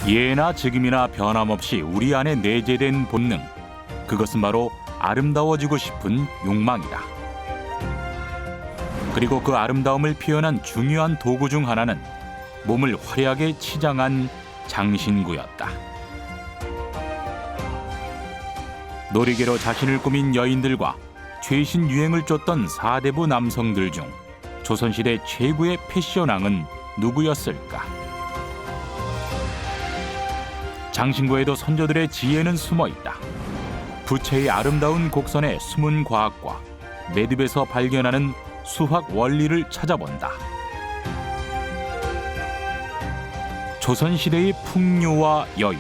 예나 지금이나 변함없이 우리 안에 내재된 본능, 그것은 바로 아름다워지고 싶은 욕망이다. 그리고 그 아름다움을 표현한 중요한 도구 중 하나는 몸을 화려하게 치장한 장신구였다. 놀이개로 자신을 꾸민 여인들과 최신 유행을 쫓던 사대부 남성들 중 조선시대 최고의 패션왕은 누구였을까? 장신구에도 선조들의 지혜는 숨어있다. 부채의 아름다운 곡선의 숨은 과학과 매듭에서 발견하는 수학 원리를 찾아본다. 조선시대의 풍요와 여유,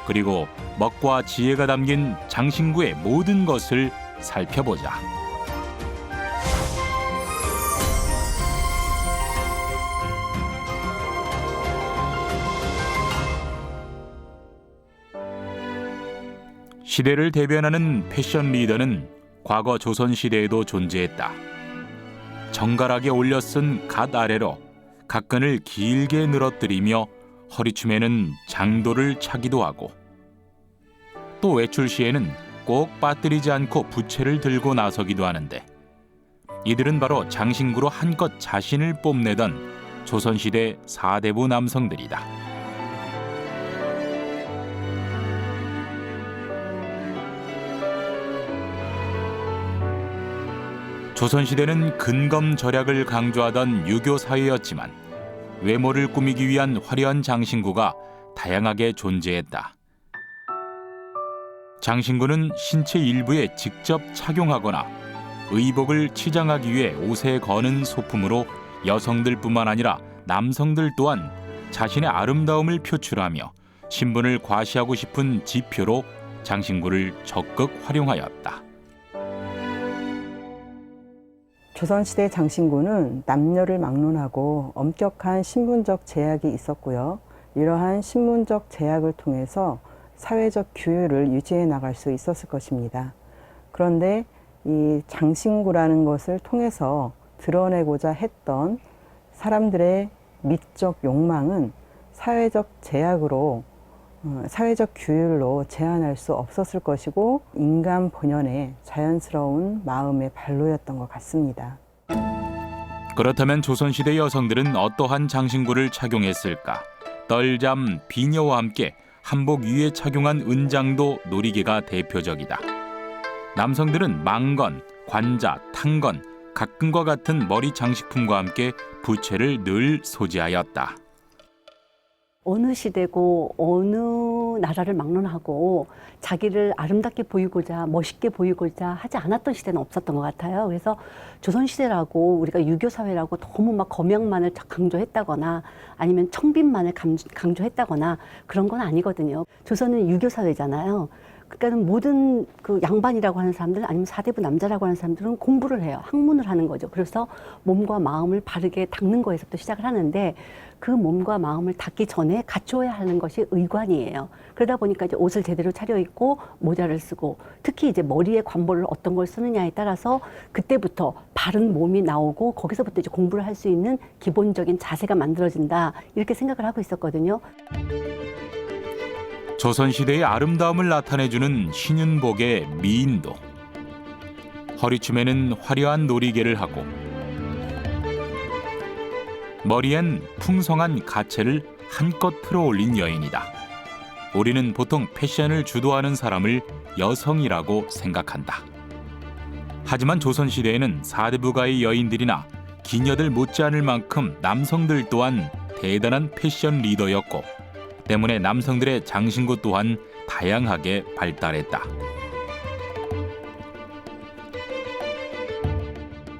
그리고 멋과 지혜가 담긴 장신구의 모든 것을 살펴보자. 시대를 대변하는 패션 리더는 과거 조선시대에도 존재했다. 정갈하게 올려 쓴 갓 아래로 각근을 길게 늘어뜨리며 허리춤에는 장도를 차기도 하고, 또 외출 시에는 꼭 빠뜨리지 않고 부채를 들고 나서기도 하는데, 이들은 바로 장신구로 한껏 자신을 뽐내던 조선시대 사대부 남성들이다. 조선시대는 근검절약을 강조하던 유교 사회였지만 외모를 꾸미기 위한 화려한 장신구가 다양하게 존재했다. 장신구는 신체 일부에 직접 착용하거나 의복을 치장하기 위해 옷에 거는 소품으로 여성들뿐만 아니라 남성들 또한 자신의 아름다움을 표출하며 신분을 과시하고 싶은 지표로 장신구를 적극 활용하였다. 조선시대 장신구는 남녀를 막론하고 엄격한 신분적 제약이 있었고요. 이러한 신분적 제약을 통해서 사회적 규율을 유지해 나갈 수 있었을 것입니다. 그런데 이 장신구라는 것을 통해서 드러내고자 했던 사람들의 미적 욕망은 사회적 제약으로, 사회적 규율로 제한할 수 없었을 것이고, 인간 본연의 자연스러운 마음의 발로였던 것 같습니다. 그렇다면 조선시대 여성들은 어떠한 장신구를 착용했을까? 떨잠, 비녀와 함께 한복 위에 착용한 은장도 놀이개가 대표적이다. 남성들은 망건, 관자, 탕건, 각근과 같은 머리 장식품과 함께 부채를 늘 소지하였다. 어느 시대고 어느 나라를 막론하고 자기를 아름답게 보이고자 멋있게 보이고자 하지 않았던 시대는 없었던 것 같아요. 그래서 조선시대라고 우리가 유교사회라고 너무 막 검양만을 강조했다거나 아니면 청빈만을 강조했다거나 그런 건 아니거든요. 조선은 유교사회잖아요. 그러니까 모든 그 양반이라고 하는 사람들 아니면 사대부 남자라고 하는 사람들은 공부를 해요. 학문을 하는 거죠. 그래서 몸과 마음을 바르게 닦는 거에서부터 시작을 하는데, 그 몸과 마음을 닦기 전에 갖춰야 하는 것이 의관이에요. 그러다 보니까 이제 옷을 제대로 차려입고 모자를 쓰고, 특히 이제 머리에 관보를 어떤 걸 쓰느냐에 따라서 그때부터 바른 몸이 나오고 거기서부터 이제 공부를 할 수 있는 기본적인 자세가 만들어진다, 이렇게 생각을 하고 있었거든요. 조선시대의 아름다움을 나타내주는 신윤복의 미인도, 허리춤에는 화려한 놀이개를 하고 머리엔 풍성한 가채를 한껏 틀어올린 여인이다. 우리는 보통 패션을 주도하는 사람을 여성이라고 생각한다. 하지만 조선시대에는 사대부가의 여인들이나 기녀들 못지않을 만큼 남성들 또한 대단한 패션 리더였고, 때문에 남성들의 장신구 또한 다양하게 발달했다.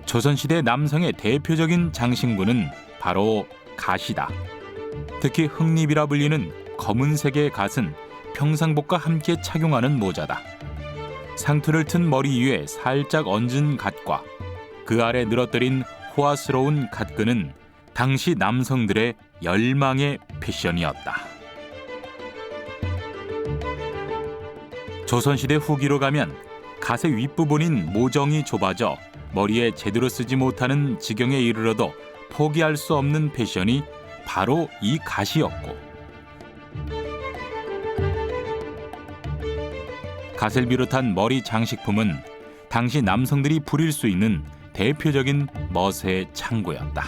조선시대 남성의 대표적인 장신구는 바로 갓이다. 특히 흑립이라 불리는 검은색의 갓은 평상복과 함께 착용하는 모자다. 상투를 튼 머리 위에 살짝 얹은 갓과 그 아래 늘어뜨린 호화스러운 갓끈은 당시 남성들의 열망의 패션이었다. 조선시대 후기로 가면 갓의 윗부분인 모정이 좁아져 머리에 제대로 쓰지 못하는 지경에 이르러도 포기할 수 없는 패션이 바로 이 갓이었고, 갓을 비롯한 머리 장식품은 당시 남성들이 부릴 수 있는 대표적인 멋의 창고였다.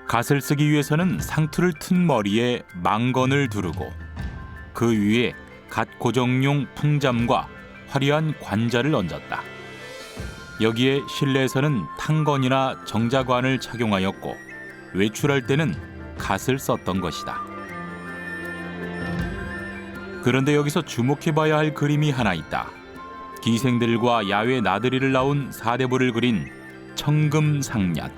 갓을 쓰기 위해서는 상투를 튼 머리에 망건을 두르고 그 위에 갓 고정용 풍잠과 화려한 관자를 얹었다. 여기에 실내에서는 탕건이나 정자관을 착용하였고 외출할 때는 갓을 썼던 것이다. 그런데 여기서 주목해봐야 할 그림이 하나 있다. 기생들과 야외 나들이를 나온 사대부를 그린 청금상략.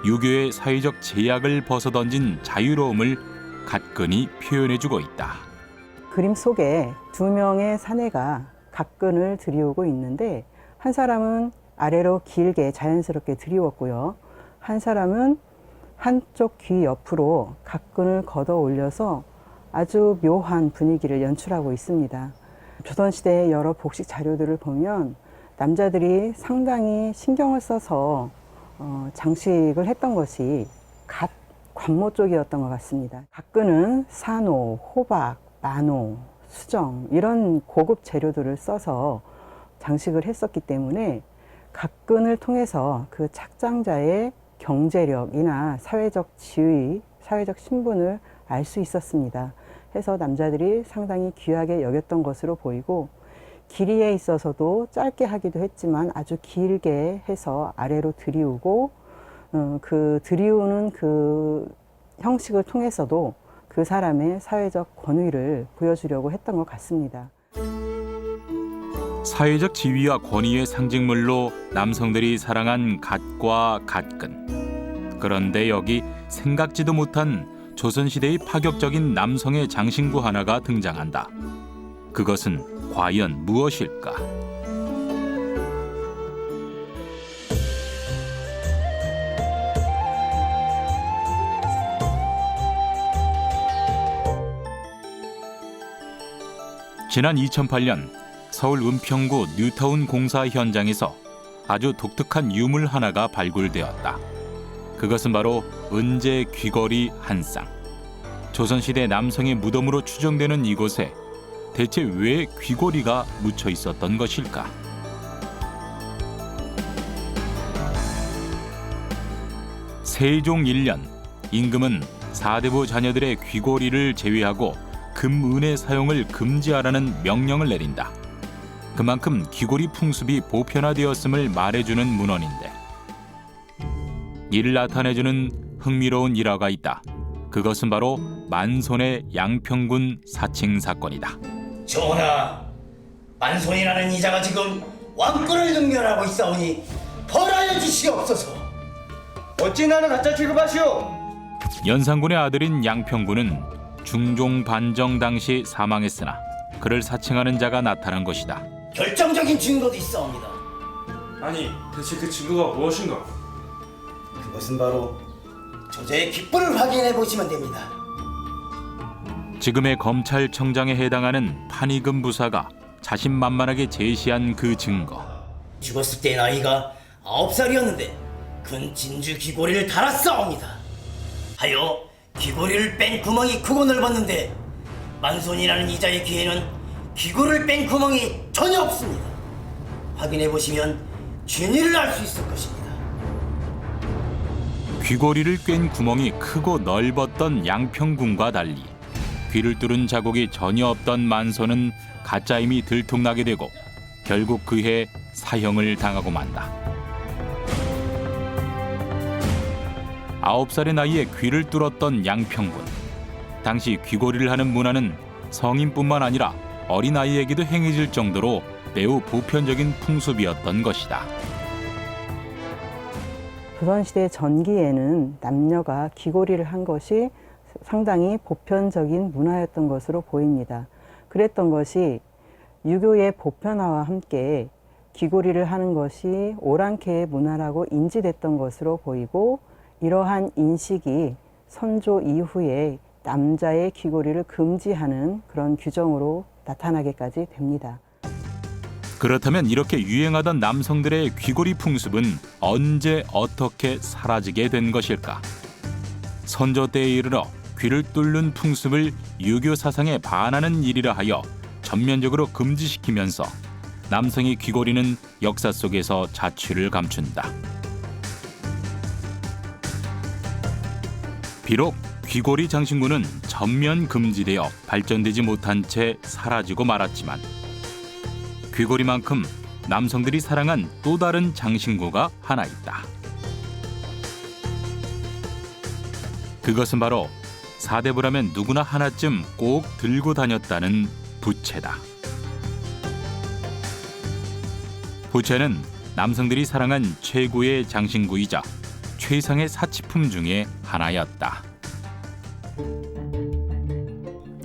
유교의 사회적 제약을 벗어던진 자유로움을 갓근이 표현해주고 있다. 그림 속에 두 명의 사내가 갓근을 들이우고 있는데 한 사람은 아래로 길게 자연스럽게 들이웠고요. 한 사람은 한쪽 귀 옆으로 갓근을 걷어 올려서 아주 묘한 분위기를 연출하고 있습니다. 조선시대의 여러 복식 자료들을 보면 남자들이 상당히 신경을 써서 장식을 했던 것이 갓 관모 쪽이었던 것 같습니다. 갓근은 산호, 호박, 만호, 수정 이런 고급 재료들을 써서 장식을 했었기 때문에 갓근을 통해서 그 착장자의 경제력이나 사회적 지위, 사회적 신분을 알 수 있었습니다. 해서 남자들이 상당히 귀하게 여겼던 것으로 보이고 길이에 있어서도 짧게 하기도 했지만 아주 길게 해서 아래로 들이우고 그 들이우는 그 형식을 통해서도 그 사람의 사회적 권위를 보여주려고 했던 것 같습니다. 사회적 지위와 권위의 상징물로 남성들이 사랑한 갓과 갓근. 그런데 여기 생각지도 못한 조선시대의 파격적인 남성의 장신구 하나가 등장한다. 그것은 과연 무엇일까? 지난 2008년 서울 은평구 뉴타운 공사 현장에서 아주 독특한 유물 하나가 발굴되었다. 그것은 바로 은제 귀걸이 한 쌍. 조선시대 남성의 무덤으로 추정되는 이곳에 대체 왜 귀걸이가 묻혀 있었던 것일까? 세종 1년 임금은 사대부 자녀들의 귀걸이를 제외하고 금, 은의 사용을 금지하라는 명령을 내린다. 그만큼 귀걸이 풍습이 보편화되었음을 말해주는 문헌인데 이를 나타내주는 흥미로운 일화가 있다. 그것은 바로 만손의 양평군 사칭 사건이다. 전하, 만손이라는 이자가 지금 왕권을 능멸하고 있사오니 벌하여 주시옵소서. 어찌 나는 가짜 취급하시오? 연산군의 아들인 양평군은 중종 반정 당시 사망했으나 그를 사칭하는 자가 나타난 것이다. 결정적인 증거도 있사옵니다. 아니, 대체 그 증거가 무엇인가? 그것은 바로 저자의 귓불을 확인해 보시면 됩니다. 지금의 검찰청장에 해당하는 판의금 부사가 자신만만하게 제시한 그 증거. 죽었을 때 나이가 9살이었는데 근 진주 귀고리를 달았사옵니다. 하여 귀고리를 뺀 구멍이 크고 넓었는데 만손이라는 이자의 귀에는 귀고리를 뺀 구멍이 전혀 없습니다. 확인해 보시면 진위를 알 수 있을 것입니다. 귀걸이를 꿰인 구멍이 크고 넓었던 양평군과 달리 귀를 뚫은 자국이 전혀 없던 만손은 가짜임이 들통나게 되고 결국 그해 사형을 당하고 만다. 9살의 나이에 귀를 뚫었던 양평군. 당시 귀걸이를 하는 문화는 성인뿐만 아니라 어린아이에게도 행해질 정도로 매우 보편적인 풍습이었던 것이다. 조선시대 전기에는 남녀가 귀걸이를 한 것이 상당히 보편적인 문화였던 것으로 보입니다. 그랬던 것이 유교의 보편화와 함께 귀걸이를 하는 것이 오랑캐의 문화라고 인지됐던 것으로 보이고 이러한 인식이 선조 이후에 남자의 귀걸이를 금지하는 그런 규정으로 나타나게까지 됩니다. 그렇다면 이렇게 유행하던 남성들의 귀걸이 풍습은 언제 어떻게 사라지게 된 것일까? 선조 때에 이르러 귀를 뚫는 풍습을 유교 사상에 반하는 일이라 하여 전면적으로 금지시키면서 남성의 귀걸이는 역사 속에서 자취를 감춘다. 비록 귀걸이 장신구는 전면 금지되어 발전되지 못한 채 사라지고 말았지만 귀걸이만큼 남성들이 사랑한 또 다른 장신구가 하나 있다. 그것은 바로 사대부라면 누구나 하나쯤 꼭 들고 다녔다는 부채다. 부채는 남성들이 사랑한 최고의 장신구이자 최상의 사치품 중에 하나였다.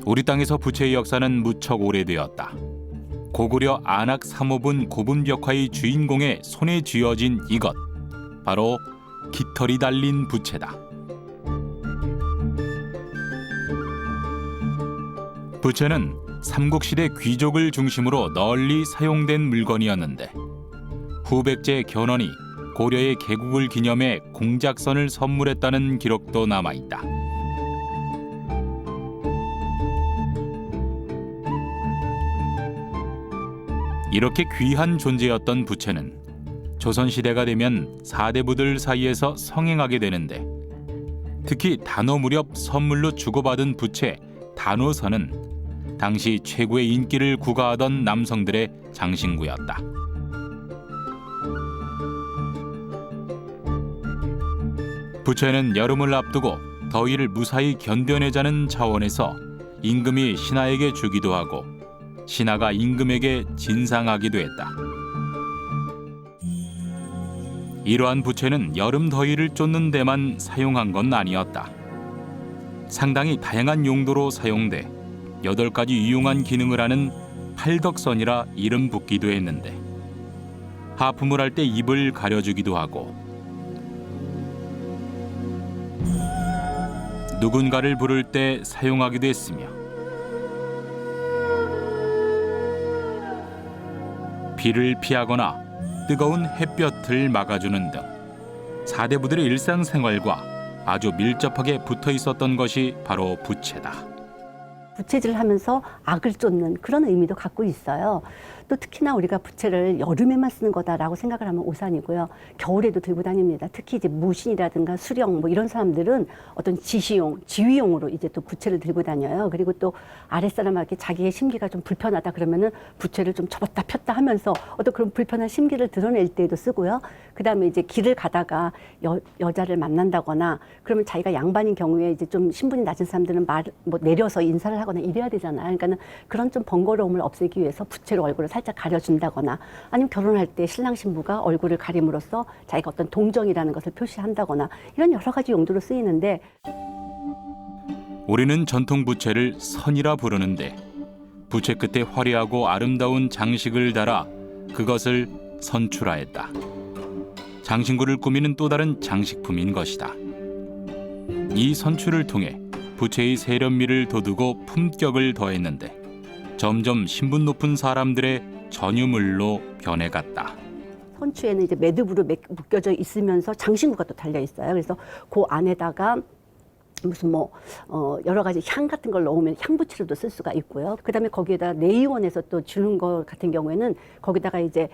우리 땅에서 부채의 역사는 무척 오래되었다. 고구려 안악 삼호분 고분벽화의 주인공의 손에 쥐어진 이것, 바로 깃털이 달린 부채다. 부채는 삼국시대 귀족을 중심으로 널리 사용된 물건이었는데 후백제 견훤이 고려의 개국을 기념해 공작선을 선물했다는 기록도 남아있다. 이렇게 귀한 존재였던 부채는 조선시대가 되면 사대부들 사이에서 성행하게 되는데 특히 단오 무렵 선물로 주고받은 부채 단오선은 당시 최고의 인기를 구가하던 남성들의 장신구였다. 부채는 여름을 앞두고 더위를 무사히 견뎌내자는 차원에서 임금이 신하에게 주기도 하고 신하가 임금에게 진상하기도 했다. 이러한 부채는 여름 더위를 쫓는 데만 사용한 건 아니었다. 상당히 다양한 용도로 사용돼 8가지 유용한 기능을 하는 팔덕선이라 이름 붙기도 했는데 하품을 할 때 입을 가려주기도 하고 누군가를 부를 때 사용하기도 했으며 비를 피하거나 뜨거운 햇볕을 막아주는 등 사대부들의 일상생활과 아주 밀접하게 붙어 있었던 것이 바로 부채다. 부채질을 하면서 악을 쫓는 그런 의미도 갖고 있어요. 또 특히나 우리가 부채를 여름에만 쓰는 거다라고 생각을 하면 오산이고요. 겨울에도 들고 다닙니다. 특히 이제 무신이라든가 수령 뭐 이런 사람들은 어떤 지시용, 지휘용으로 이제 또 부채를 들고 다녀요. 그리고 또 아랫사람에게 자기의 심기가 좀 불편하다 그러면은 부채를 좀 접었다 폈다 하면서 어떤 그런 불편한 심기를 드러낼 때에도 쓰고요. 그다음에 이제 길을 가다가 여자를 만난다거나 그러면 자기가 양반인 경우에 이제 좀 신분이 낮은 사람들은 뭐 내려서 인사를 하거나 이래야 되잖아요. 그러니까는 그런 좀 번거로움을 없애기 위해서 부채로 얼굴을 살짝 가려준다거나 아니면 결혼할 때 신랑 신부가 얼굴을 가림으로써 자기가 어떤 동정이라는 것을 표시한다거나 이런 여러 가지 용도로 쓰이는데 우리는 전통 부채를 선이라 부르는데 부채 끝에 화려하고 아름다운 장식을 달아 그것을 선추라했다. 장신구를 꾸미는 또 다른 장식품인 것이다. 이 선추를 통해 부채의 세련미를 돋우고 품격을 더했는데 점점 신분 높은 사람들의 전유물로 변해갔다. 선추에는 이제 매듭으로 묶여져 있으면서 장신구가 또 달려 있어요. 그래서 그 안에다가 무슨 뭐 여러 가지 향 같은 걸 넣으면 향부치로도 쓸 수가 있고요. 그다음에 거기에다 내의원에서 또 주는 것 같은 경우에는 거기다가 이제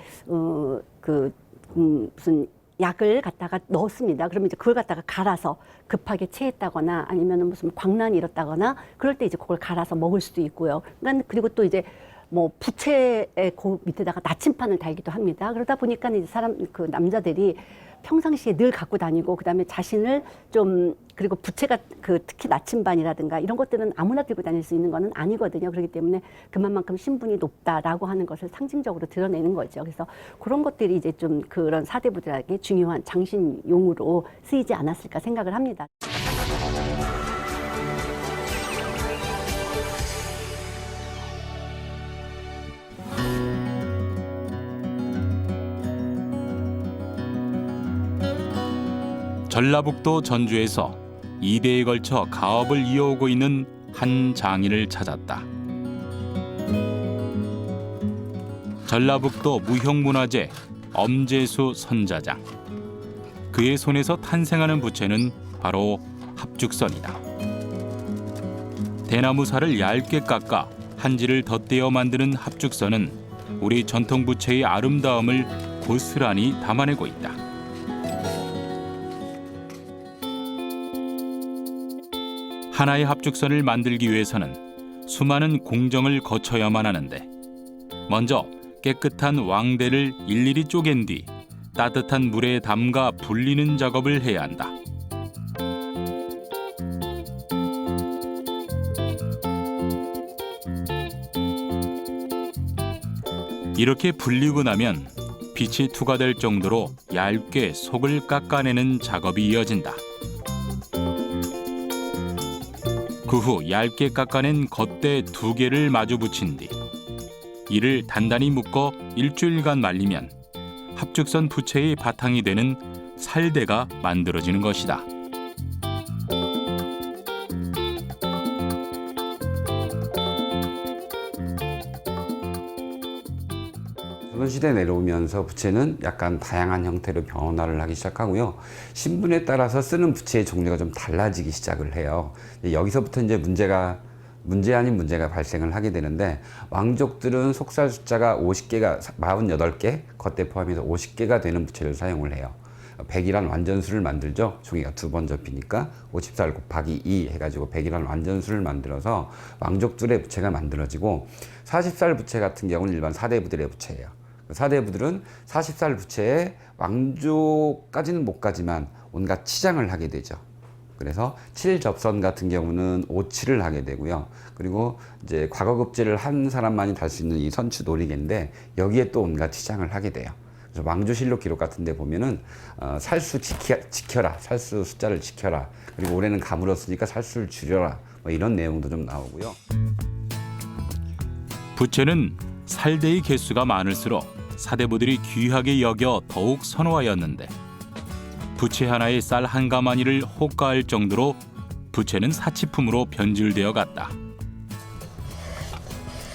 무슨 약을 갖다가 넣었습니다. 그러면 이제 그걸 갖다가 갈아서 급하게 체했다거나 아니면 무슨 광란이 일었다거나 그럴 때 이제 그걸 갈아서 먹을 수도 있고요. 그러니까 그리고 또 이제 뭐 부채의 그 밑에다가 나침판을 달기도 합니다. 그러다 보니까 이제 그 남자들이 평상시에 늘 갖고 다니고 그다음에 자신을 좀 그리고 부채가 특히 나침반이라든가 이런 것들은 아무나 들고 다닐 수 있는 거는 아니거든요. 그렇기 때문에 그만큼 신분이 높다라고 하는 것을 상징적으로 드러내는 거죠. 그래서 그런 것들이 이제 좀 그런 사대부들에게 중요한 장신용으로 쓰이지 않았을까 생각을 합니다. 전라북도 전주에서 2대에 걸쳐 가업을 이어오고 있는 한 장인을 찾았다. 전라북도 무형문화재 엄재수 선자장. 그의 손에서 탄생하는 부채는 바로 합죽선이다. 대나무살을 얇게 깎아 한지를 덧대어 만드는 합죽선은 우리 전통 부채의 아름다움을 고스란히 담아내고 있다. 하나의 합죽선을 만들기 위해서는 수많은 공정을 거쳐야만 하는데, 먼저 깨끗한 왕대를 일일이 쪼갠 뒤 따뜻한 물에 담가 불리는 작업을 해야 한다. 이렇게 불리고 나면 빛이 투과될 정도로 얇게 속을 깎아내는 작업이 이어진다. 그 후 얇게 깎아낸 겉대 2개를 마주 붙인 뒤 이를 단단히 묶어 일주일간 말리면 합죽선 부채의 바탕이 되는 살대가 만들어지는 것이다. 조선시대 내려오면서 부채는 약간 다양한 형태로 변화를 하기 시작하고요. 신분에 따라서 쓰는 부채의 종류가 좀 달라지기 시작을 해요. 여기서부터 이제 문제 아닌 문제가 발생을 하게 되는데, 왕족들은 속살 숫자가 50개가 48개, 겉대 포함해서 50개가 되는 부채를 사용을 해요. 100이란 완전수를 만들죠. 종이가 2번 접히니까 50살 곱하기 2 해가지고 100이란 완전수를 만들어서 왕족들의 부채가 만들어지고, 40살 부채 같은 경우는 일반 사대부들의 부채예요. 사대부들은 40살 부채에 왕족까지는 못 가지만 온갖 치장을 하게 되죠. 그래서 7접선 같은 경우는 5치를 하게 되고요. 그리고 이제 과거급제를 한 사람만이 달 수 있는 이 선추 놀이개인데, 여기에 또 온갖 치장을 하게 돼요. 그래서 왕조실록 기록 같은 데 보면은 살수 지켜라, 살수 숫자를 지켜라, 그리고 올해는 가물었으니까 살수를 줄여라, 뭐 이런 내용도 좀 나오고요. 부채는 살대의 개수가 많을수록 사대부들이 귀하게 여겨 더욱 선호하였는데, 부채 하나에 쌀 한 가마니를 호가할 정도로 부채는 사치품으로 변질되어 갔다.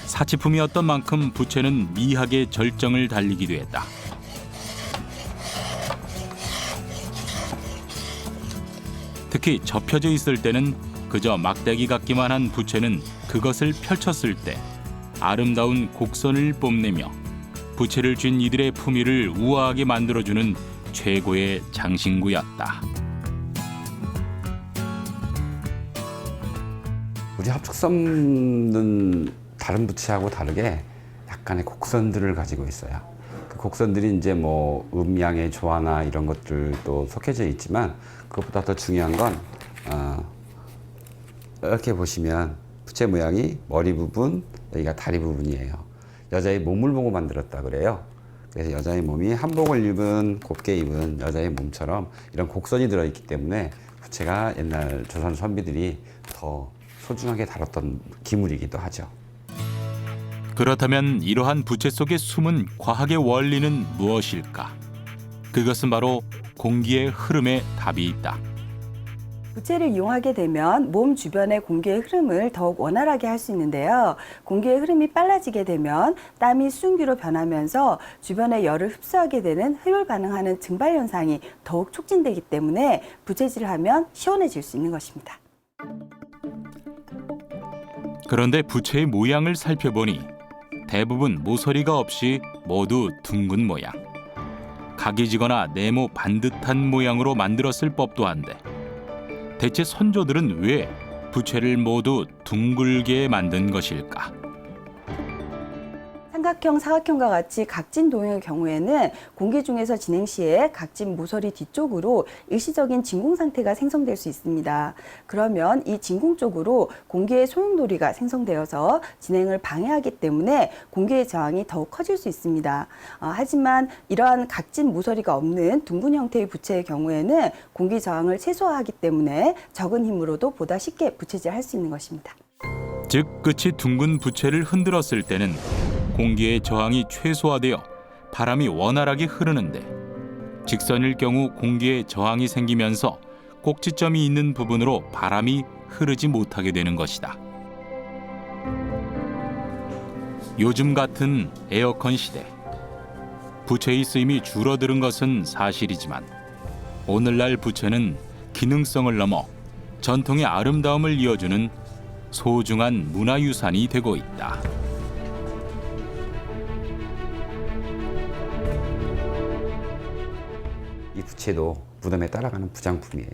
사치품이었던 만큼 부채는 미학의 절정을 달리기도 했다. 특히 접혀져 있을 때는 그저 막대기 같기만 한 부채는 그것을 펼쳤을 때 아름다운 곡선을 뽐내며 부채를 쥔 이들의 품위를 우아하게 만들어주는 최고의 장신구였다. 우리 합죽선은 다른 부채하고 다르게 약간의 곡선들을 가지고 있어요. 그 곡선들이 이제 뭐 음양의 조화나 이런 것들도 속해져 있지만, 그것보다 더 중요한 건 이렇게 보시면 부채 모양이 머리 부분, 여기가 다리 부분이에요. 여자의 몸을 보고 만들었다 그래요. 그래서 여자의 몸이 한복을 입은, 곱게 입은 여자의 몸처럼 이런 곡선이 들어있기 때문에 부채가 옛날 조선 선비들이 더 소중하게 다뤘던 기물이기도 하죠. 그렇다면 이러한 부채 속의 숨은 과학의 원리는 무엇일까? 그것은 바로 공기의 흐름에 답이 있다. 부채를 이용하게 되면 몸 주변의 공기의 흐름을 더욱 원활하게 할 수 있는데요. 공기의 흐름이 빨라지게 되면 땀이 수증기로 변하면서 주변의 열을 흡수하게 되는 흡열 반응하는 증발 현상이 더욱 촉진되기 때문에 부채질을 하면 시원해질 수 있는 것입니다. 그런데 부채의 모양을 살펴보니 대부분 모서리가 없이 모두 둥근 모양. 각이 지거나 네모 반듯한 모양으로 만들었을 법도 한데, 대체 선조들은 왜 부채를 모두 둥글게 만든 것일까? 삼각형, 사각형과 같이 각진 도형의 경우에는 공기 중에서 진행 시에 각진 모서리 뒤쪽으로 일시적인 진공 상태가 생성될 수 있습니다. 그러면 이 진공 쪽으로 공기의 소용돌이가 생성되어서 진행을 방해하기 때문에 공기의 저항이 더욱 커질 수 있습니다. 하지만 이러한 각진 모서리가 없는 둥근 형태의 부채의 경우에는 공기 저항을 최소화하기 때문에 적은 힘으로도 보다 쉽게 부채질할 수 있는 것입니다. 즉 끝이 둥근 부채를 흔들었을 때는 공기의 저항이 최소화되어 바람이 원활하게 흐르는데, 직선일 경우 공기의 저항이 생기면서 꼭지점이 있는 부분으로 바람이 흐르지 못하게 되는 것이다. 요즘 같은 에어컨 시대, 부채의 쓰임이 줄어드는 것은 사실이지만 오늘날 부채는 기능성을 넘어 전통의 아름다움을 이어주는 소중한 문화유산이 되고 있다. 이 부채도 무덤에 따라가는 부장품이에요.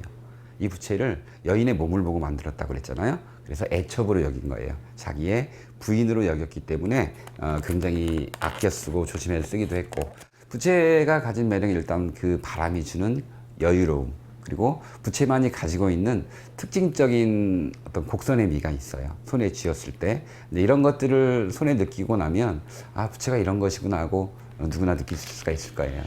이 부채를 여인의 몸을 보고 만들었다고 그랬잖아요. 그래서 애첩으로 여긴 거예요. 자기의 부인으로 여겼기 때문에 굉장히 아껴 쓰고 조심해서 쓰기도 했고, 부채가 가진 매력이 일단 그 바람이 주는 여유로움, 그리고 부채만이 가지고 있는 특징적인 어떤 곡선의 미가 있어요. 손에 쥐었을 때. 이런 것들을 손에 느끼고 나면 아, 부채가 이런 것이구나 하고 누구나 느낄 수가 있을 거예요.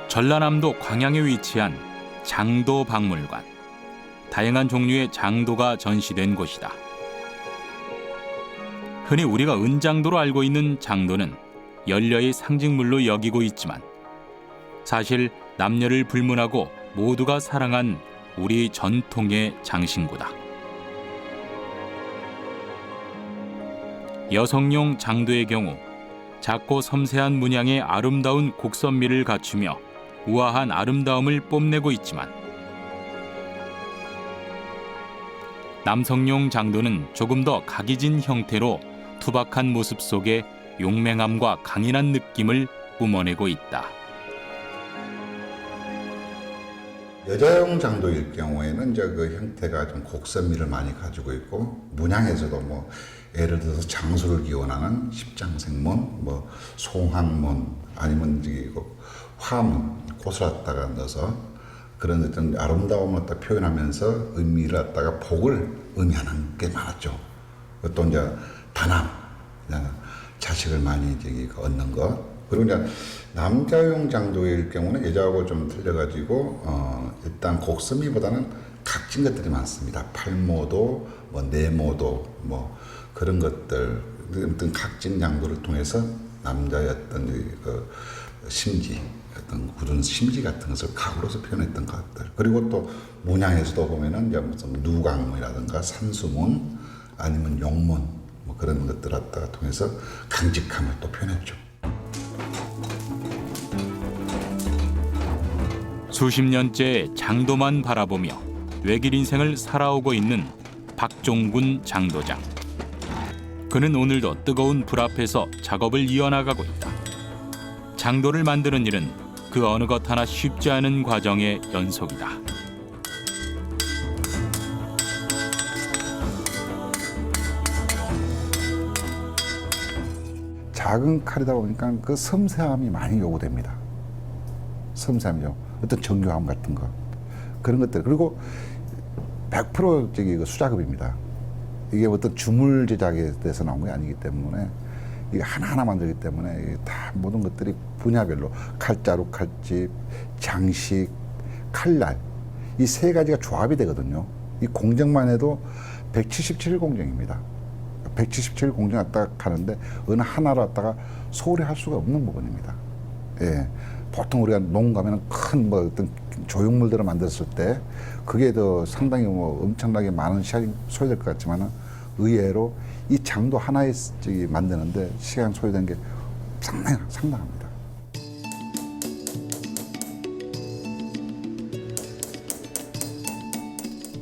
전라남도 광양에 위치한 장도 박물관. 다양한 종류의 장도가 전시된 곳이다. 흔히 우리가 은장도로 알고 있는 장도는 연려의 상징물로 여기고 있지만 사실 남녀를 불문하고 모두가 사랑한 우리 전통의 장신구다. 여성용 장도의 경우 작고 섬세한 문양의 아름다운 곡선미를 갖추며 우아한 아름다움을 뽐내고 있지만 남성용 장도는 조금 더 각이진 형태로 투박한 모습 속에 용맹함과 강인한 느낌을 뿜어내고 있다. 여자용 장도일 경우에는 이제 그 형태가 좀 곡선미를 많이 가지고 있고, 문양에서도 뭐 예를 들어서 장수를 기원하는 십장생문, 뭐 송항문, 아니면 이제 화문, 꽃을 갖다가 넣어서 그런 어떤 아름다움을 딱 표현하면서 의미를 갖다가 복을 의미하는 게 많았죠. 또 이제 단함, 자식을 많이 얻는 것. 그리고 이제 남자용 장도일 경우는 여자하고 좀 틀려가지고 일단 곡선미보다는 각진 것들이 많습니다. 팔모도, 뭐 네모도, 뭐 그런 것들, 어떤 각진 장도를 통해서 남자의 어떤 그 심지, 어떤 굳은 심지 같은 것을 각으로서 표현했던 것들. 그리고 또 문양에서도 보면은 이제 무슨 누강문이라든가 산수문, 아니면 용문, 뭐 그런 것들 갖다가 통해서 강직함을 또 표현했죠. 수십 년째 장도만 바라보며 외길 인생을 살아오고 있는 박종군 장도장. 그는 오늘도 뜨거운 불 앞에서 작업을 이어나가고 있다. 장도를 만드는 일은 그 어느 것 하나 쉽지 않은 과정의 연속이다. 작은 칼이다 보니까 그 섬세함이 많이 요구됩니다. 섬세함이죠. 어떤 정교함 같은 거. 그런 것들. 그리고 100% 그 수작업입니다. 이게 어떤 주물 제작에 대해서 나온 게 아니기 때문에 이게 하나하나 만들기 때문에 이게 다 모든 것들이 분야별로 칼자루, 칼집, 장식, 칼날 이 세 가지가 조합이 되거든요. 이 공정만 해도 177일 공정입니다. 177일 공정 갖다가 하는데 어느 하나를 갖다가 소홀히 할 수가 없는 부분입니다. 예. 보통 우리가 농 가면은 큰 뭐 어떤 조형물들을 만들었을 때 그게 더 상당히 뭐 엄청나게 많은 시간이 소요될 것 같지만은 의외로 이 장도 하나에 만드는데 시간 소요된 게 상당합니다.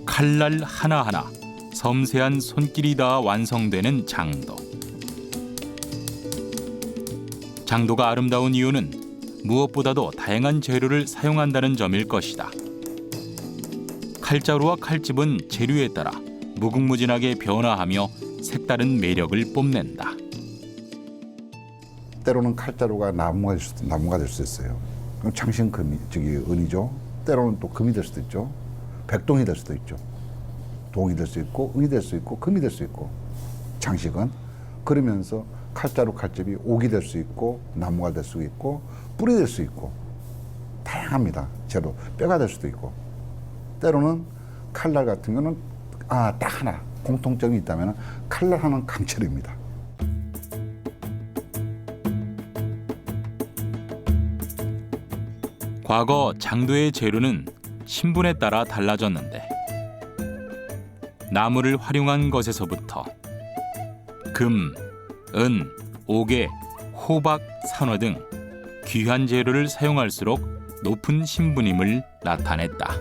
칼날 하나하나 섬세한 손길이 닿아 완성되는 장도. 장도가 아름다운 이유는 무엇보다도 다양한 재료를 사용한다는 점일 것이다. 칼자루와 칼집은 재료에 따라 무궁무진하게 변화하며 색다른 매력을 뽐낸다. 때로는 칼자루가 나무가 될 수도 있어요. 그럼 장신 금이 은이죠. 때로는 또 금이 될 수도 있죠. 백동이 될 수도 있죠. 동이 될 수 있고 은이 될 수 있고 금이 될 수 있고 장식은 그러면서 칼자루 칼집이 옥이 될 수 있고 나무가 될 수 있고 뿔이 될 수 있고 다양합니다. 재료 뼈가 될 수도 있고 때로는 칼날 같은 거는 딱 하나 공통점이 있다면 칼날 하나는 강철입니다. 과거 장도의 재료는 신분에 따라 달라졌는데 나무를 활용한 것에서부터 금, 은, 옥외, 호박, 산화 등 귀한 재료를 사용할수록 높은 신분임을 나타냈다.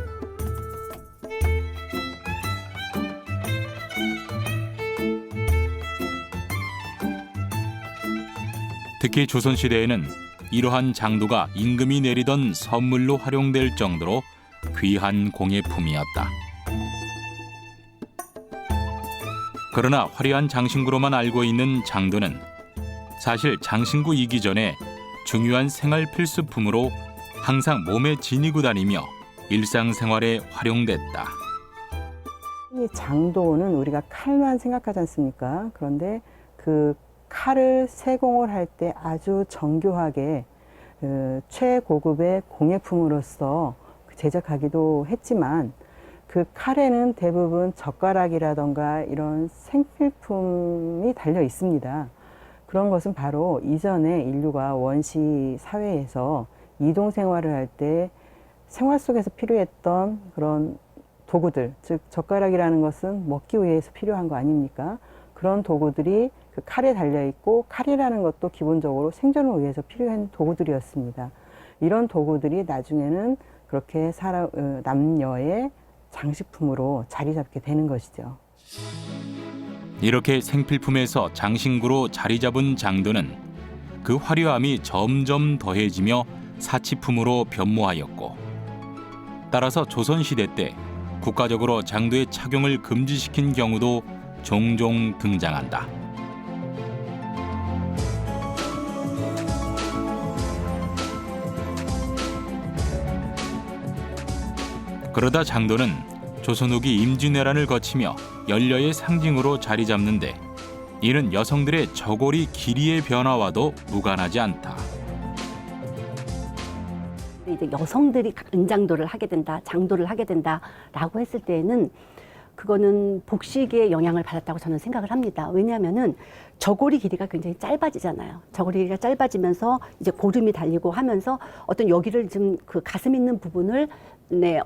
특히 조선시대에는 이러한 장도가 임금이 내리던 선물로 활용될 정도로 귀한 공예품이었다. 그러나 화려한 장신구로만 알고 있는 장도는 사실 장신구 이기전에 중요한 생활 필수품으로 항상 몸에 지니고 다니며 일상생활에 활용됐다. 이 장도는 우리가 칼만 생각하지 않습니까? 그런데 그 칼을 세공을 할 때 아주 정교하게 최고급의 공예품으로서 제작하기도 했지만 그 칼에는 대부분 젓가락이라던가 이런 생필품이 달려 있습니다. 그런 것은 바로 이전에 인류가 원시 사회에서 이동 생활을 할 때 생활 속에서 필요했던 그런 도구들, 즉 젓가락이라는 것은 먹기 위해서 필요한 거 아닙니까? 그런 도구들이 그 칼에 달려 있고 칼이라는 것도 기본적으로 생존을 위해서 필요한 도구들이었습니다. 이런 도구들이 나중에는 그렇게 남녀의 장식품으로 자리 잡게 되는 것이죠. 이렇게 생필품에서 장신구로 자리 잡은 장도는 그 화려함이 점점 더해지며 사치품으로 변모하였고, 따라서 조선시대 때 국가적으로 장도의 착용을 금지시킨 경우도 종종 등장한다. 그러다 장도는 조선 후기 임진왜란을 거치며 연려의 상징으로 자리 잡는데 이는 여성들의 저고리 길이의 변화와도 무관하지 않다. 이제 여성들이 은장도를 하게 된다, 장도를 하게 된다라고 했을 때에는 그거는 복식의 영향을 받았다고 저는 생각을 합니다. 왜냐하면은 저고리 길이가 굉장히 짧아지잖아요. 저고리 길이가 짧아지면서 이제 고름이 달리고 하면서 어떤 여기를 좀 그 가슴 있는 부분을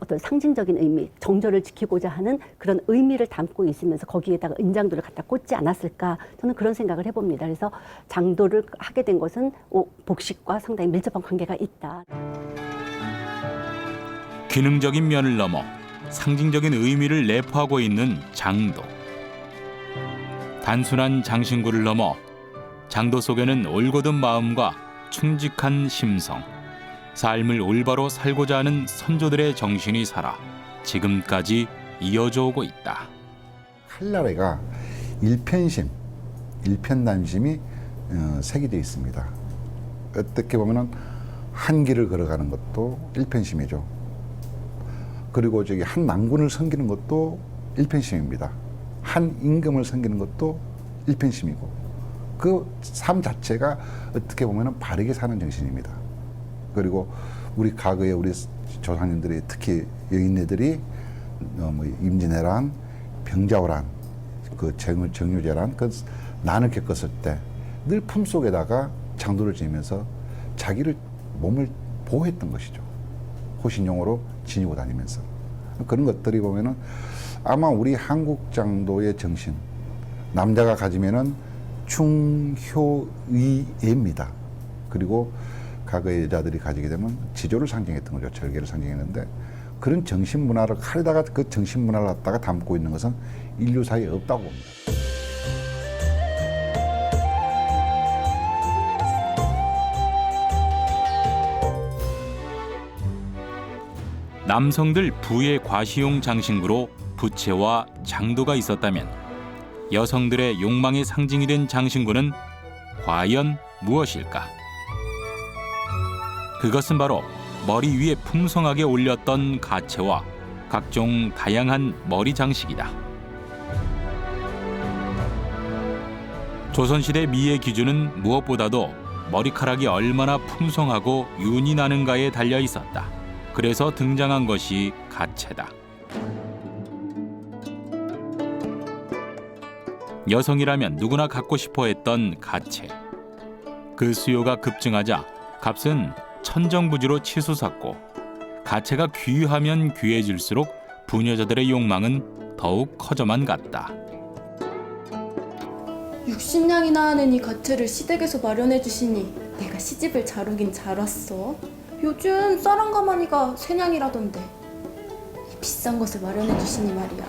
어떤 상징적인 의미, 정절을 지키고자 하는 그런 의미를 담고 있으면서 거기에다가 은장도를 갖다 꽂지 않았을까, 저는 그런 생각을 해봅니다. 그래서 장도를 하게 된 것은 복식과 상당히 밀접한 관계가 있다. 기능적인 면을 넘어 상징적인 의미를 내포하고 있는 장도. 단순한 장신구를 넘어 장도 속에는 올곧은 마음과 충직한 심성, 삶을 올바로 살고자 하는 선조들의 정신이 살아 지금까지 이어져 오고 있다. 칼날에가 일편심, 일편단심이 새겨져 있습니다. 어떻게 보면은 한 길을 걸어가는 것도 일편심이죠. 그리고 저기 한 난군을 섬기는 것도 일편심입니다. 한 임금을 섬기는 것도 일편심이고, 그 삶 자체가 어떻게 보면은 바르게 사는 정신입니다. 그리고 우리 과거에 우리 조상님들이, 특히 여인네들이 임진왜란, 병자호란, 그 정유재란 그 난을 겪었을 때 늘 품속에다가 장도를 지니면서 자기를 몸을 보호했던 것이죠. 호신용으로 지니고 다니면서. 그런 것들이 보면은 아마 우리 한국 장도의 정신, 남자가 가지면은 충효의예입니다. 그리고 과거의 여자들이 가지게 되면 지조를 상징했던 거죠. 절개를 상징했는데, 그런 정신 문화를 칼에다가 그 정신 문화를 갖다가 담고 있는 것은 인류 사이에 없다고 봅니다. 남성들 부의 과시용 장신구로 부채와 장도가 있었다면 여성들의 욕망의 상징이 된 장신구는 과연 무엇일까? 그것은 바로 머리 위에 풍성하게 올렸던 가채와 각종 다양한 머리 장식이다. 조선시대 미의 기준은 무엇보다도 머리카락이 얼마나 풍성하고 윤이 나는가에 달려 있었다. 그래서 등장한 것이 가채다. 여성이라면 누구나 갖고 싶어 했던 가채. 그 수요가 급증하자 값은 천정부지로 치솟았고, 가채가 귀하면 귀해질수록 부녀자들의 욕망은 더욱 커져만 갔다. 60냥이나 하는 이 가채를 시댁에서 마련해 주시니 내가 시집을 잘 오긴 잘 왔어. 요즘 쌀 한 가마니가 3냥이라던데 이 비싼 것을 마련해 주시니 말이야.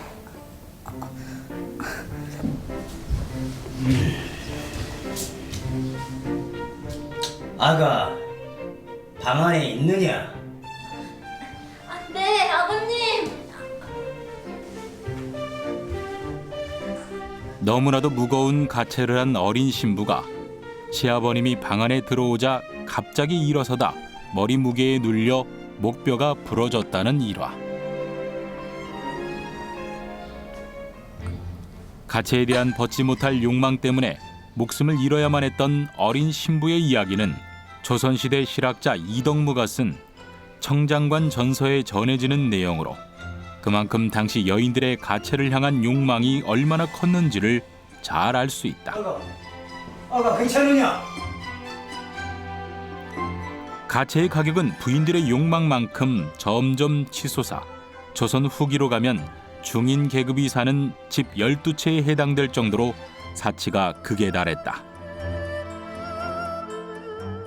아가, 방 안에 있느냐? 네, 아버님. 너무나도 무거운 가채를 한 어린 신부가 시아버님이 방 안에 들어오자 갑자기 일어서다 머리 무게에 눌려 목뼈가 부러졌다는 일화. 가채에 대한 벗지 못할 욕망 때문에 목숨을 잃어야만 했던 어린 신부의 이야기는 조선시대 실학자 이덕무가 쓴 청장관 전서에 전해지는 내용으로 그만큼 당시 여인들의 가채를 향한 욕망이 얼마나 컸는지를 잘 알 수 있다. 아가 괜찮으냐? 가채의 가격은 부인들의 욕망만큼 점점 치솟아 조선 후기로 가면 중인 계급이 사는 집 12채에 해당될 정도로 사치가 극에 달했다.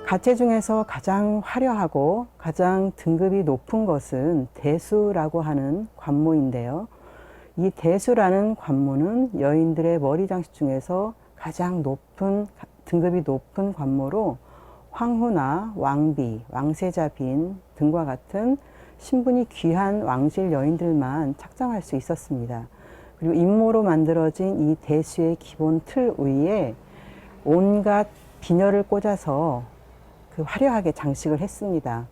가채 중에서 가장 화려하고 가장 등급이 높은 것은 대수라고 하는 관모인데요. 이 대수라는 관모는 여인들의 머리 장식 중에서 가장 높은 등급이 높은 관모로 황후나 왕비, 왕세자빈 등과 같은 신분이 귀한 왕실 여인들만 착장할 수 있었습니다. 그리고 인모로 만들어진 이 대수의 기본 틀 위에 온갖 비녀를 꽂아서 그 화려하게 장식을 했습니다.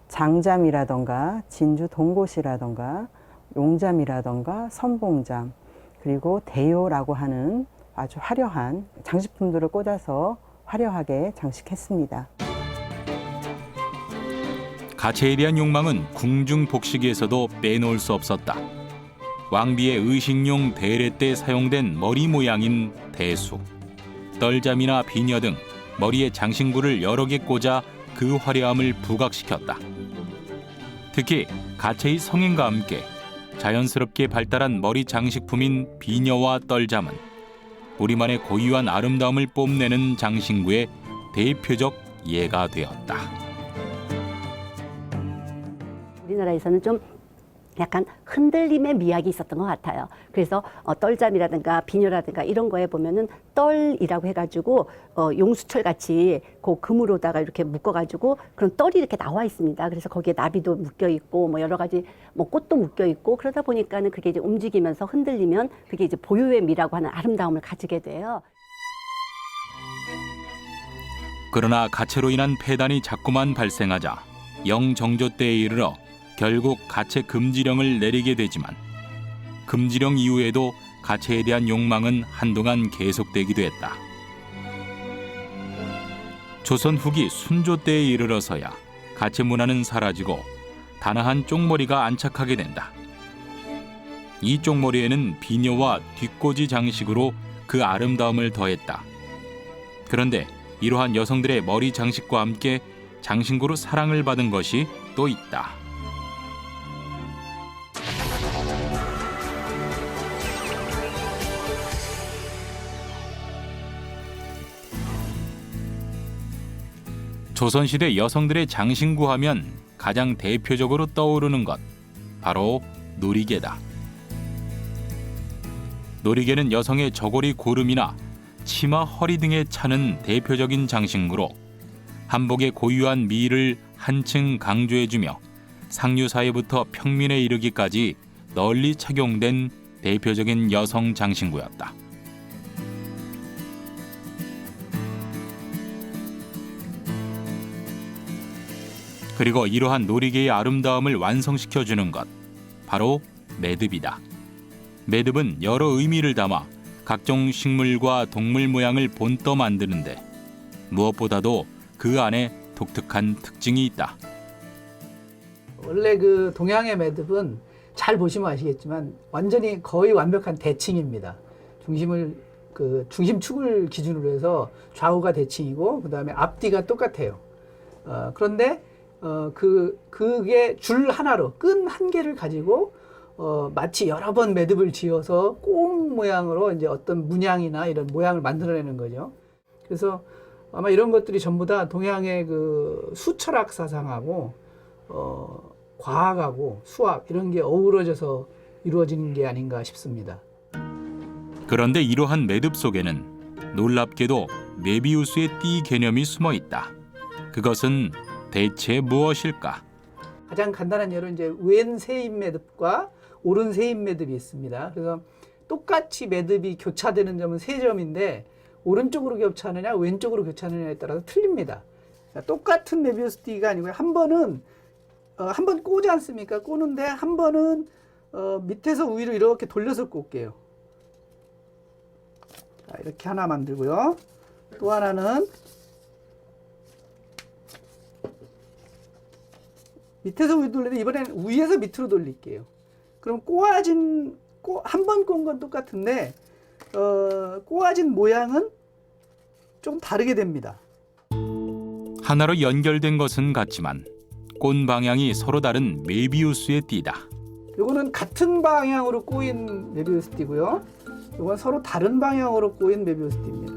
장잠이라던가 진주 동곳이라던가 용잠이라던가 선봉잠 그리고 대요라고 하는 아주 화려한 장식품들을 꽂아서 화려하게 장식했습니다. 가채에 대한 욕망은 궁중 복식에서도 빼놓을 수 없었다. 왕비의 의식용 대례 때 사용된 머리 모양인 대수, 떨잠이나 비녀 등 머리에 장신구를 여러 개 꽂아 그 화려함을 부각시켰다. 특히 가채의 성행과 함께 자연스럽게 발달한 머리 장식품인 비녀와 떨잠은 우리만의 고유한 아름다움을 뽐내는 장신구의 대표적 예가 되었다. 우리나라에서는 좀 약간 흔들림의 미학이 있었던 것 같아요. 그래서 떨잠이라든가 비녀라든가 이런 거에 보면은 떨이라고 해가지고 용수철 같이 그 금으로다가 이렇게 묶어가지고 그런 떨이 이렇게 나와 있습니다. 그래서 거기에 나비도 묶여 있고 뭐 여러 가지 뭐 꽃도 묶여 있고 그러다 보니까는 그게 이제 움직이면서 흔들리면 그게 이제 보유의 미라고 하는 아름다움을 가지게 돼요. 그러나 가채로 인한 폐단이 자꾸만 발생하자 영정조 때에 이르러 결국 가채 금지령을 내리게 되지만 금지령 이후에도 가채에 대한 욕망은 한동안 계속되기도 했다. 조선 후기 순조 때에 이르러서야 가채 문화는 사라지고 단아한 쪽머리가 안착하게 된다. 이 쪽머리에는 비녀와 뒷꽂이 장식으로 그 아름다움을 더했다. 그런데 이러한 여성들의 머리 장식과 함께 장신구로 사랑을 받은 것이 또 있다. 조선시대 여성들의 장신구 하면 가장 대표적으로 떠오르는 것, 바로 놀이개다. 놀이개는 여성의 저고리 고름이나 치마 허리 등에 차는 대표적인 장신구로 한복의 고유한 미를 한층 강조해주며 상류사회부터 평민에 이르기까지 널리 착용된 대표적인 여성 장신구였다. 그리고 이러한 놀이개의 아름다움을 완성시켜주는 것, 바로 매듭이다. 매듭은 여러 의미를 담아 각종 식물과 동물 모양을 본떠 만드는데 무엇보다도 그 안에 독특한 특징이 있다. 원래 그 동양의 매듭은 잘 보시면 아시겠지만 완전히 거의 완벽한 대칭입니다. 중심축을 기준으로 해서 좌우가 대칭이고 그다음에 앞뒤가 똑같아요. 그런데 그게 줄 하나로 끈 한 개를 가지고 마치 여러 번 매듭을 지어서 꽁 모양으로 이제 어떤 문양이나 이런 모양을 만들어내는 거죠. 그래서 아마 이런 것들이 전부 다 동양의 그 수철학 사상하고 과학하고 수학 이런 게 어우러져서 이루어지는 게 아닌가 싶습니다. 그런데 이러한 매듭 속에는 놀랍게도 메비우스의 띠 개념이 숨어 있다. 그것은 대체 무엇일까? 가장 간단한 예로 이제 왼 세입 매듭과 오른 세입 매듭이 있습니다. 그래서 똑같이 매듭이 교차되는 점은 3점인데 오른쪽으로 교차하느냐 왼쪽으로 교차하느냐에 따라서 틀립니다. 똑같은 메비우스 띠가 아니고요. 한 번은 한 번 꼬지 않습니까? 꼬는데 한 번은 밑에서 위로 이렇게 돌려서 꽂게요. 자, 이렇게 하나 만들고요. 또 하나는 밑에서 위로 돌리는데 이번에는 위에서 밑으로 돌릴게요. 그럼 한 번 꼰 건 똑같은데 꼬아진 모양은 좀 다르게 됩니다. 하나로 연결된 것은 같지만 꼰 방향이 서로 다른 메비우스의 띠다. 요거는 같은 방향으로 꼬인 메비우스 띠고요. 요건 서로 다른 방향으로 꼬인 메비우스 띠입니다.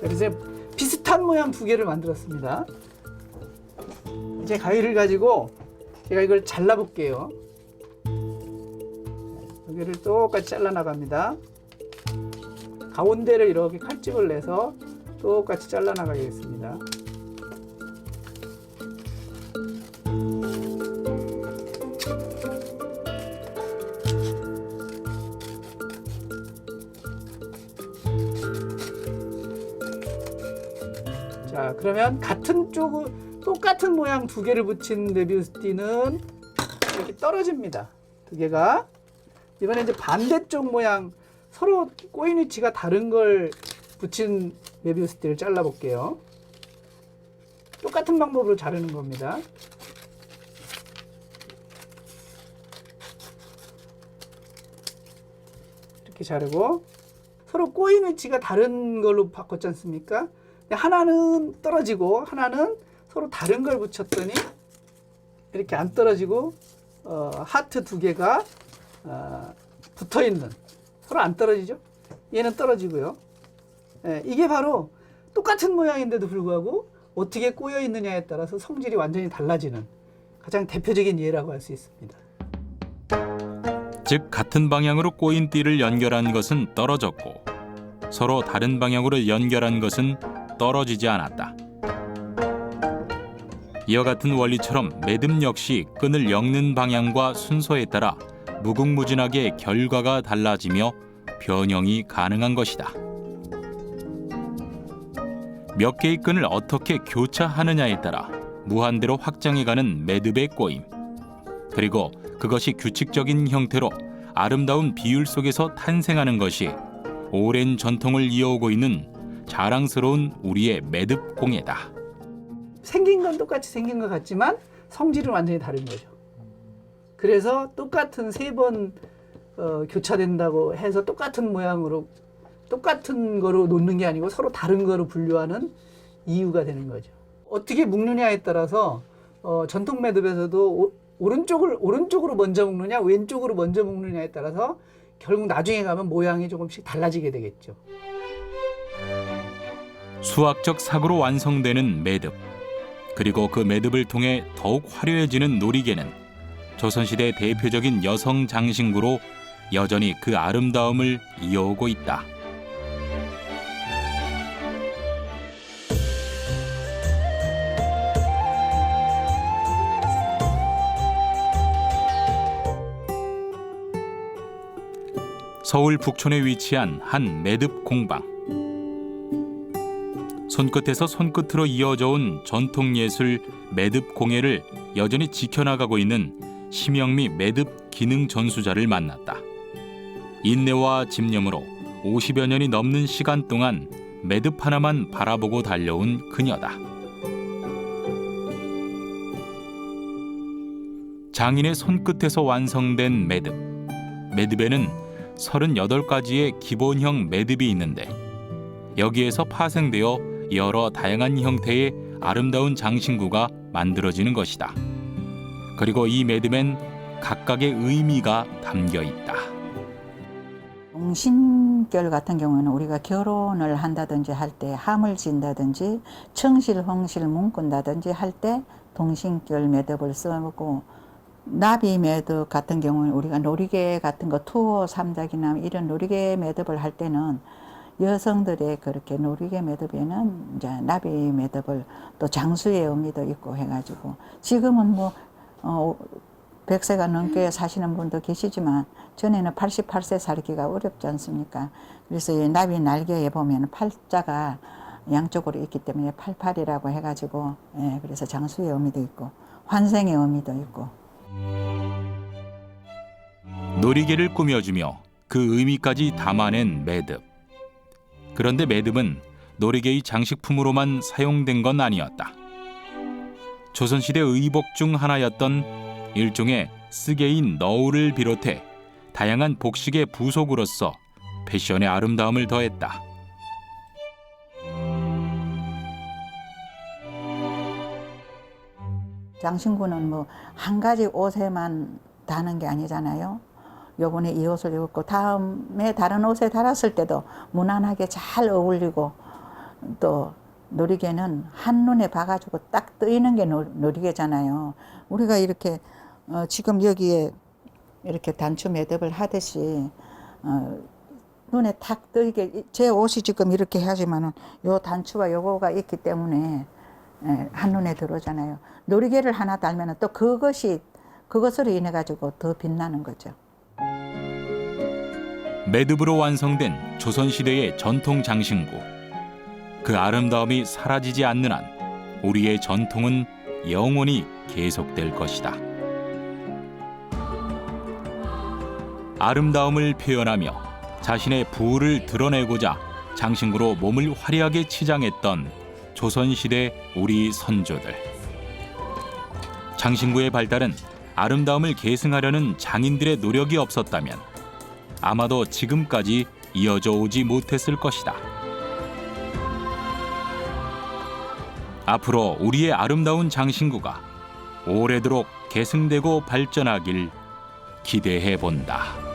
자, 그래서 비슷한 모양 2개를 만들었습니다. 이제 가위를 가지고 제가 이걸 잘라볼게요. 여기를 똑같이 잘라 나갑니다. 가운데를 이렇게 칼집을 내서 똑같이 잘라 나가겠습니다. 자, 그러면 똑같은 모양 2개를 붙인 메비우스 띠는 이렇게 떨어집니다. 2개가. 이번에 이제 반대쪽 모양 서로 꼬인 위치가 다른 걸 붙인 메비우스 띠를 잘라 볼게요. 똑같은 방법으로 자르는 겁니다. 이렇게 자르고 서로 꼬인 위치가 다른 걸로 바꿨지 않습니까? 하나는 떨어지고 하나는 서로 다른 걸 붙였더니 이렇게 안 떨어지고 하트 2개가 붙어 있는, 서로 안 떨어지죠? 얘는 떨어지고요. 이게 바로 똑같은 모양인데도 불구하고 어떻게 꼬여 있느냐에 따라서 성질이 완전히 달라지는 가장 대표적인 예라고 할 수 있습니다. 즉 같은 방향으로 꼬인 띠를 연결한 것은 떨어졌고 서로 다른 방향으로 연결한 것은 떨어지지 않았다. 이와 같은 원리처럼 매듭 역시 끈을 엮는 방향과 순서에 따라 무궁무진하게 결과가 달라지며 변형이 가능한 것이다. 몇 개의 끈을 어떻게 교차하느냐에 따라 무한대로 확장해가는 매듭의 꼬임. 그리고 그것이 규칙적인 형태로 아름다운 비율 속에서 탄생하는 것이 오랜 전통을 이어오고 있는 자랑스러운 우리의 매듭 공예다. 생긴 건 똑같이 생긴 것 같지만 성질은 완전히 다른 거죠. 그래서 똑같은 3번 교차된다고 해서 똑같은 모양으로 똑같은 거로 놓는 게 아니고 서로 다른 거로 분류하는 이유가 되는 거죠. 어떻게 묶느냐에 따라서 전통 매듭에서도 오른쪽으로 먼저 묶느냐 왼쪽으로 먼저 묶느냐에 따라서 결국 나중에 가면 모양이 조금씩 달라지게 되겠죠. 수학적 사고로 완성되는 매듭, 그리고 그 매듭을 통해 더욱 화려해지는 놀이개는 조선시대 대표적인 여성 장신구로 여전히 그 아름다움을 이어오고 있다. 서울 북촌에 위치한 한 매듭 공방. 손끝에서 손끝으로 이어져 온 전통예술 매듭 공예를 여전히 지켜나가고 있는 심영미 매듭 기능 전수자를 만났다. 인내와 집념으로 50여 년이 넘는 시간 동안 매듭 하나만 바라보고 달려온 그녀다. 장인의 손끝에서 완성된 매듭. 매듭에는 38가지의 기본형 매듭이 있는데 여기에서 파생되어 여러 다양한 형태의 아름다운 장신구가 만들어지는 것이다. 그리고 이 매듭엔 각각의 의미가 담겨 있다. 동신결 같은 경우는 우리가 결혼을 한다든지 할 때 함을 진다든지 청실, 홍실 문꾼다든지 할 때 동신결 매듭을 쓰고, 나비 매듭 같은 경우는 우리가 놀이개 같은 거 투어 삼작이나 이런 놀이개 매듭을 할 때는 여성들의 그렇게 놀이개 매듭에는 이제 나비 매듭을 또 장수의 의미도 있고 해가지고, 지금은 뭐 100세가 넘게 사시는 분도 계시지만 전에는 88세 살기가 어렵지 않습니까? 그래서 이 나비 날개에 보면 팔자가 양쪽으로 있기 때문에 88이라고 해가지고, 예, 그래서 장수의 의미도 있고 환생의 의미도 있고. 놀이개를 꾸며주며 그 의미까지 담아낸 매듭. 그런데 매듭은 놀이개의 장식품으로만 사용된 건 아니었다. 조선시대 의복 중 하나였던 일종의 쓰개인 너울을 비롯해 다양한 복식의 부속으로서 패션의 아름다움을 더했다. 장신구는 뭐 한 가지 옷에만 다는 게 아니잖아요. 요번에 이 옷을 입었고 다음에 다른 옷에 달았을 때도 무난하게 잘 어울리고, 또 놀이개는 한눈에 봐가지고 딱 뜨이는 게 놀이개잖아요. 우리가 이렇게 지금 여기에 이렇게 단추 매듭을 하듯이 눈에 탁 뜨이게, 제 옷이 지금 이렇게 하지만은 요 단추와 요거가 있기 때문에 한눈에 들어오잖아요. 놀이개를 하나 달면은 또 그것으로 인해 가지고 더 빛나는 거죠. 매듭으로 완성된 조선시대의 전통 장신구. 그 아름다움이 사라지지 않는 한 우리의 전통은 영원히 계속될 것이다. 아름다움을 표현하며 자신의 부를 드러내고자 장신구로 몸을 화려하게 치장했던 조선시대 우리 선조들. 장신구의 발달은 아름다움을 계승하려는 장인들의 노력이 없었다면 아마도 지금까지 이어져 오지 못했을 것이다. 앞으로 우리의 아름다운 장신구가 오래도록 계승되고 발전하길 기대해 본다.